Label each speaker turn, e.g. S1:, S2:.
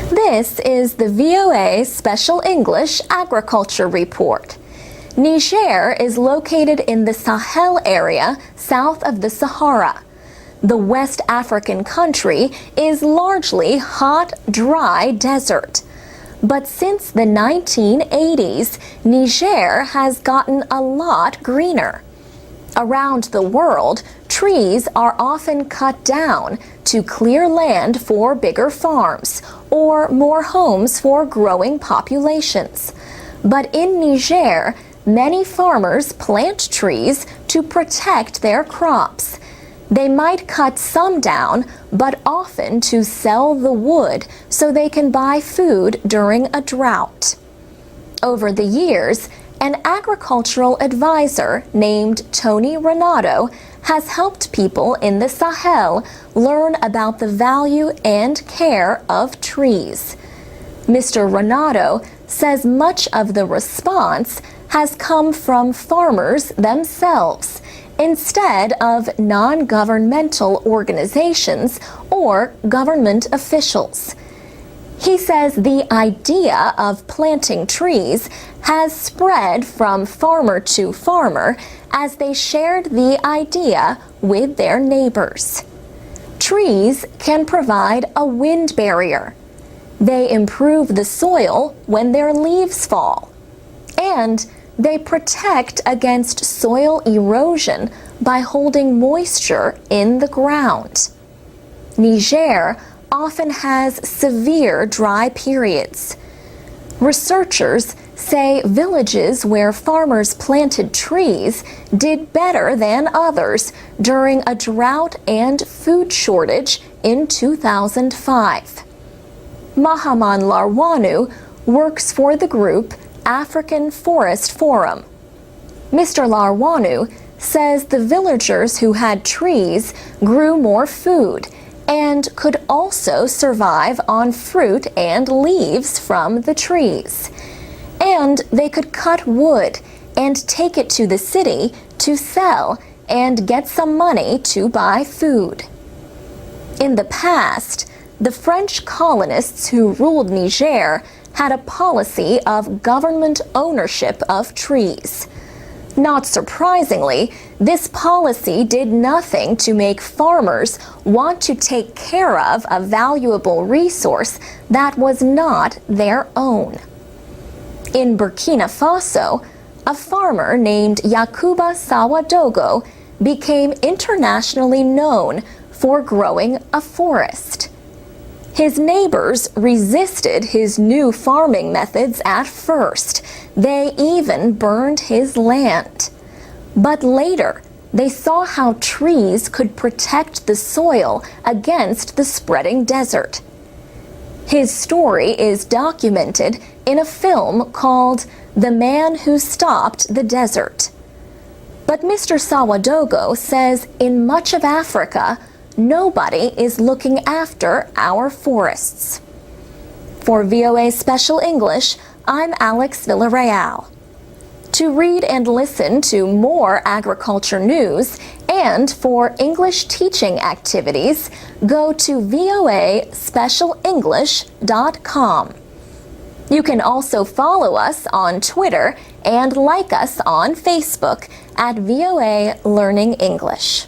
S1: This is the VOA Special English Agriculture Report. Niger is located in the Sahel area south of the Sahara. The West African country is largely hot, dry desert. But since the 1980s, Niger has gotten a lot greener. Around the world, trees are often cut down to clear land for bigger farms or more homes for growing populations. But in Niger, many farmers plant trees to protect their crops. They might cut some down, but often to sell the wood so they can buy food during a drought. Over the years, an agricultural advisor named Tony Renato has helped people in the Sahel learn about the value and care of trees. Mr. Renato says much of the response has come from farmers themselves instead of non-governmental organizations or government officials. He says the idea of planting trees has spread from farmer to farmer as they shared the idea with their neighbors. Trees can provide a wind barrier. They improve the soil when their leaves fall. And they protect against soil erosion by holding moisture in the ground. Niger often has severe dry periods. Researchers say villages where farmers planted trees did better than others during a drought and food shortage in 2005. Mahaman Larwanu works for the group African Forest Forum. Mr. Larwanu says the villagers who had trees grew more food and could also survive on fruit and leaves from the trees. And they could cut wood and take it to the city to sell and get some money to buy food. In the past, the French colonists who ruled Niger had a policy of government ownership of trees. Not surprisingly, this policy did nothing to make farmers want to take care of a valuable resource that was not their own. In Burkina Faso, a farmer named Yakuba Sawadogo became internationally known for growing a forest. His neighbors resisted his new farming methods at first. They even burned his land. But later, they saw how trees could protect the soil against the spreading desert. His story is documented in a film called The Man Who Stopped the Desert. But Mr. Sawadogo says in much of Africa, nobody is looking after our forests. For VOA Special English, I'm Alex Villarreal. To read and listen to more agriculture news and for English teaching activities, go to voaspecialenglish.com. You can also follow us on Twitter and like us on Facebook at VOA Learning English.